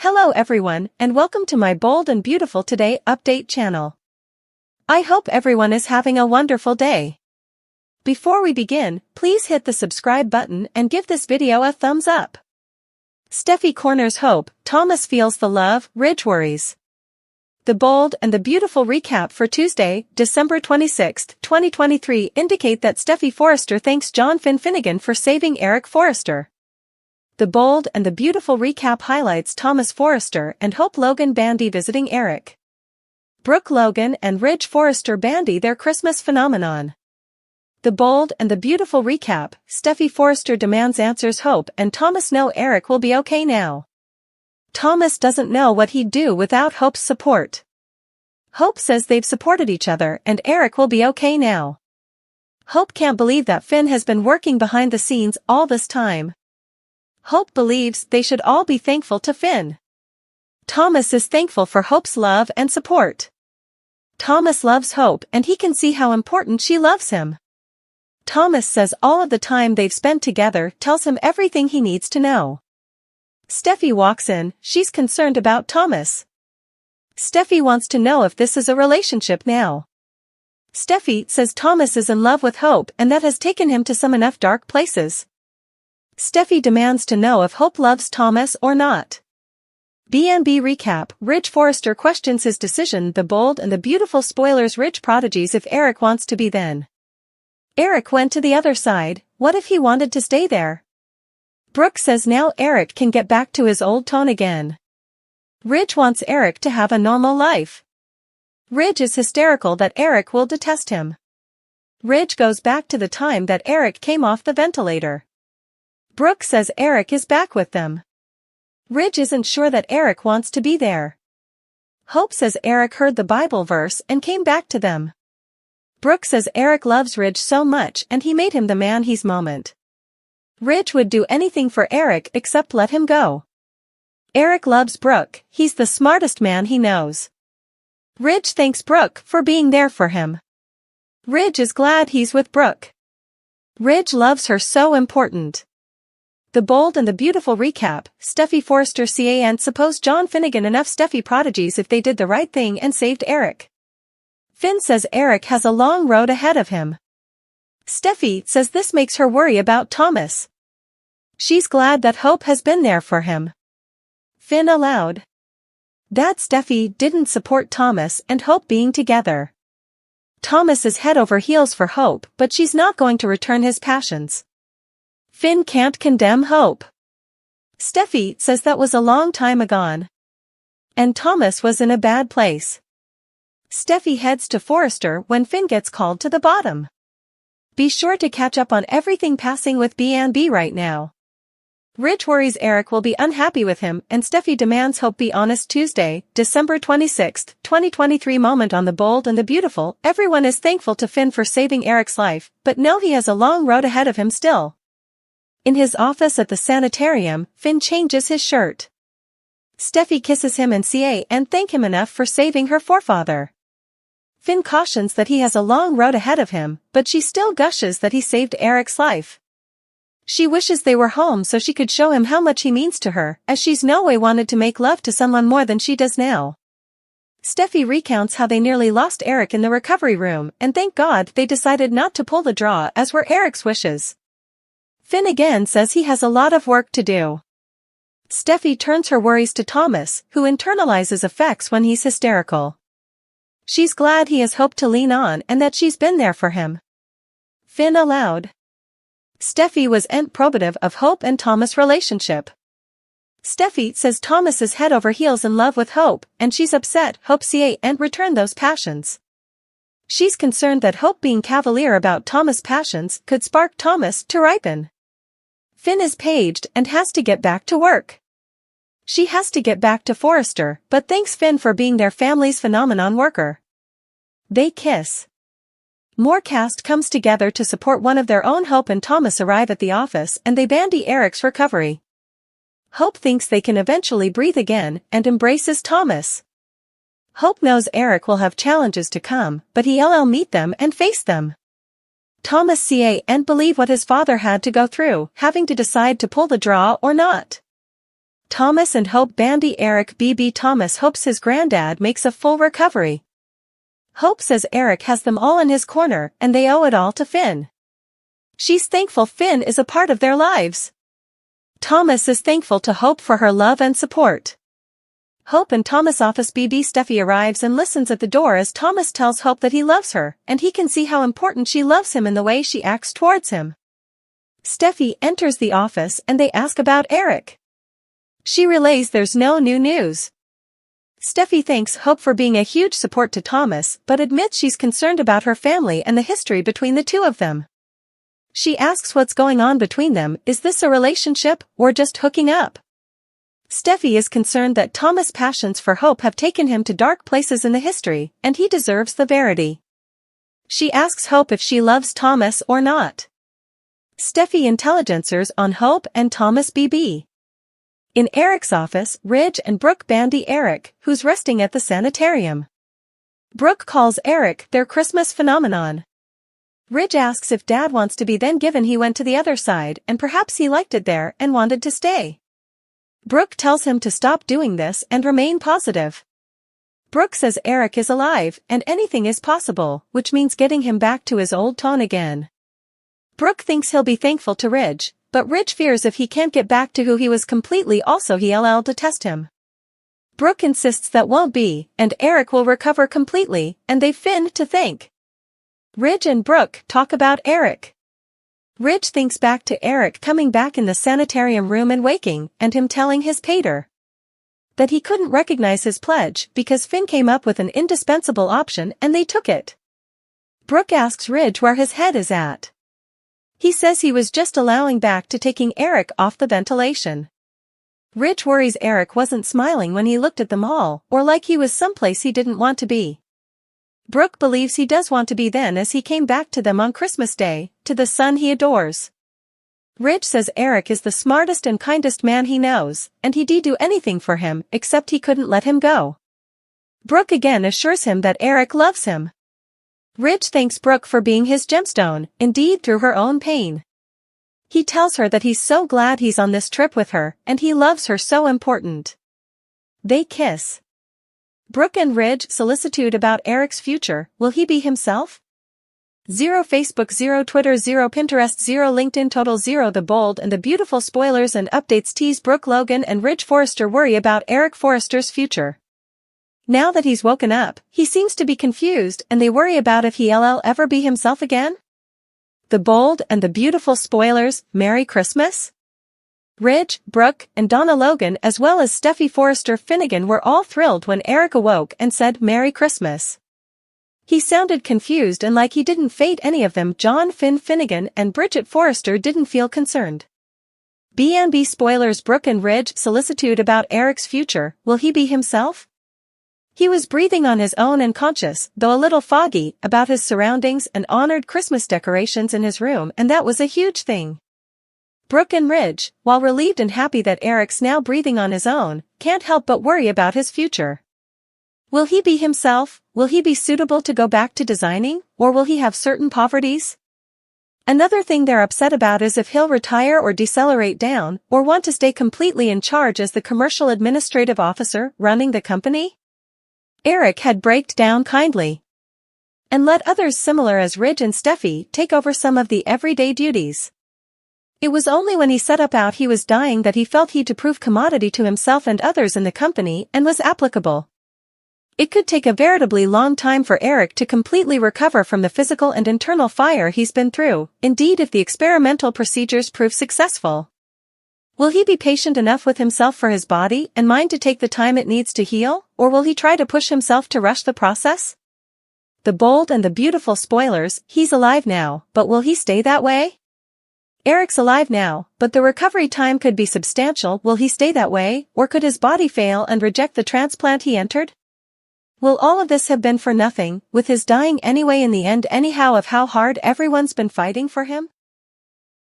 Hello everyone, and welcome to my Bold and Beautiful Today update channel. I hope everyone is having a wonderful day. Before we begin, please hit the subscribe button and give this video a thumbs up. Steffy corners hope, Thomas feels the love, Ridge worries. The Bold and the Beautiful recap for Tuesday, December 26, 2023 indicate that Steffy Forrester thanks John Finnegan for saving Eric Forrester. The Bold and the Beautiful recap highlights Thomas Forrester and Hope Logan Bandy visiting Eric. Brooke Logan and Ridge Forrester bandy their Christmas phenomenon. The Bold and the Beautiful recap, Steffy Forrester demands answers Hope and Thomas know Eric will be okay now. Thomas doesn't know what he'd do without Hope's support. Hope says they've supported each other and Eric will be okay now. Hope can't believe that Finn has been working behind the scenes all this time. Hope believes they should all be thankful to Finn. Thomas is thankful for Hope's love and support. Thomas loves Hope and he can see how important she loves him. Thomas says all of the time they've spent together tells him everything he needs to know. Steffy walks in, she's concerned about Thomas. Steffy wants to know if this is a relationship now. Steffy says Thomas is in love with Hope and that has taken him to some enough dark places. Steffy demands to know if Hope loves Thomas or not. B&B recap, Ridge Forrester questions his decision. The Bold and the Beautiful spoilers Ridge prodigies if Eric wants to be then. Eric went to the other side, what if he wanted to stay there? Brooke says now Eric can get back to his old tone again. Ridge wants Eric to have a normal life. Ridge is hysterical that Eric will detest him. Ridge goes back to the time that Eric came off the ventilator. Brooke says Eric is back with them. Ridge isn't sure that Eric wants to be there. Hope says Eric heard the Bible verse and came back to them. Brooke says Eric loves Ridge so much and he made him the man he's moment. Ridge would do anything for Eric except let him go. Eric loves Brooke, he's the smartest man he knows. Ridge thanks Brooke for being there for him. Ridge is glad he's with Brooke. Ridge loves her so important. The Bold and the Beautiful recap, Steffy Forrester and suppose John Finnegan enough Steffy prodigies if they did the right thing and saved Eric. Finn says Eric has a long road ahead of him. Steffy says this makes her worry about Thomas. She's glad that Hope has been there for him. Finn aloud. That Steffy didn't support Thomas and Hope being together. Thomas is head over heels for Hope, but she's not going to return his passions. Finn can't condemn Hope. Steffy says that was a long time agone. And Thomas was in a bad place. Steffy heads to Forrester when Finn gets called to the bottom. Be sure to catch up on everything passing with B&B right now. Ridge worries Eric will be unhappy with him and Steffy demands Hope be honest. Tuesday, December 26, 2023 moment on the Bold and the Beautiful. Everyone is thankful to Finn for saving Eric's life, but know he has a long road ahead of him still. In his office at the sanitarium, Finn changes his shirt. Steffy kisses him and thank him enough for saving her forefather. Finn cautions that he has a long road ahead of him, but she still gushes that he saved Eric's life. She wishes they were home so she could show him how much he means to her, as she's no way wanted to make love to someone more than she does now. Steffy recounts how they nearly lost Eric in the recovery room, and thank God they decided not to pull the draw as were Eric's wishes. Finn again says he has a lot of work to do. Steffy turns her worries to Thomas, who internalizes effects when he's hysterical. She's glad he has Hope to lean on and that she's been there for him. Finn aloud. Steffy was probative of Hope and Thomas' relationship. Steffy says Thomas is head over heels in love with Hope, and she's upset Hope and return those passions. She's concerned that Hope being cavalier about Thomas' passions could spark Thomas to ripen. Finn is paged and has to get back to work. She has to get back to Forrester, but thanks Finn for being their family's phenomenon worker. They kiss. More cast comes together to support one of their own. Hope and Thomas arrive at the office and they bandy Eric's recovery. Hope thinks they can eventually breathe again and embraces Thomas. Hope knows Eric will have challenges to come, but he'll meet them and face them. Thomas and believe what his father had to go through, having to decide to pull the draw or not. Thomas and Hope bandy Eric BB. Thomas hopes his granddad makes a full recovery. Hope says Eric has them all in his corner and they owe it all to Finn. She's thankful Finn is a part of their lives. Thomas is thankful to Hope for her love and support. Hope and Thomas' office BB. Steffy arrives and listens at the door as Thomas tells Hope that he loves her, and he can see how important she loves him in the way she acts towards him. Steffy enters the office and they ask about Eric. She relays there's no new news. Steffy thanks Hope for being a huge support to Thomas, but admits she's concerned about her family and the history between the two of them. She asks what's going on between them, is this a relationship, or just hooking up? Steffy is concerned that Thomas' passions for Hope have taken him to dark places in the history, and he deserves the verity. She asks Hope if she loves Thomas or not. Steffy intelligencers on Hope and Thomas BB. In Eric's office, Ridge and Brooke bandy Eric, who's resting at the sanitarium. Brooke calls Eric their Christmas phenomenon. Ridge asks if Dad wants to be, then given he went to the other side and perhaps he liked it there and wanted to stay. Brooke tells him to stop doing this and remain positive. Brooke says Eric is alive and anything is possible, which means getting him back to his old tone again. Brooke thinks he'll be thankful to Ridge, but Ridge fears if he can't get back to who he was completely, also he'll detest him. Brooke insists that won't be, and Eric will recover completely, and they've Finn to thank. Ridge and Brooke talk about Eric. Ridge thinks back to Eric coming back in the sanitarium room and waking, and him telling his pater that he couldn't recognize his pledge because Finn came up with an indispensable option and they took it. Brooke asks Ridge where his head is at. He says he was just allowing back to taking Eric off the ventilation. Ridge worries Eric wasn't smiling when he looked at them all, or like he was someplace he didn't want to be. Brooke believes he does want to be then, as he came back to them on Christmas Day, to the son he adores. Ridge says Eric is the smartest and kindest man he knows, and he'd do anything for him, except he couldn't let him go. Brooke again assures him that Eric loves him. Ridge thanks Brooke for being his gemstone, indeed through her own pain. He tells her that he's so glad he's on this trip with her, and he loves her so important. They kiss. Brooke and Ridge solicitude about Eric's future. Will he be himself? 0 Facebook, 0 Twitter, 0 Pinterest, 0 LinkedIn, total 0. The bold and the beautiful spoilers and updates tease Brooke Logan and Ridge Forrester worry about Eric Forrester's future. Now that he's woken up, he seems to be confused and they worry about if he'll ever be himself again. The bold and the beautiful spoilers, Merry Christmas? Ridge, Brooke, and Donna Logan as well as Steffy Forrester Finnegan were all thrilled when Eric awoke and said Merry Christmas. He sounded confused and like he didn't fade any of them. John Finn Finnegan and Bridget Forrester didn't feel concerned. B&B spoilers, Brooke and Ridge solicitude about Eric's future. Will he be himself? He was breathing on his own and conscious, though a little foggy, about his surroundings and honored Christmas decorations in his room, and that was a huge thing. Brooke and Ridge, while relieved and happy that Eric's now breathing on his own, can't help but worry about his future. Will he be himself? Will he be suitable to go back to designing, or will he have certain poverties? Another thing they're upset about is if he'll retire or decelerate down, or want to stay completely in charge as the commercial administrative officer running the company. Eric had breaked down kindly and let others similar as Ridge and Steffy take over some of the everyday duties. It was only when he set up out he was dying that he felt he'd to prove commodity to himself and others in the company and was applicable. It could take a veritably long time for Eric to completely recover from the physical and internal fire he's been through, indeed if the experimental procedures prove successful. Will he be patient enough with himself for his body and mind to take the time it needs to heal, or will he try to push himself to rush the process? The bold and the beautiful spoilers, he's alive now, but will he stay that way? Eric's alive now, but the recovery time could be substantial. Will he stay that way, or could his body fail and reject the transplant he entered? Will all of this have been for nothing, with his dying anyway in the end anyhow of how hard everyone's been fighting for him?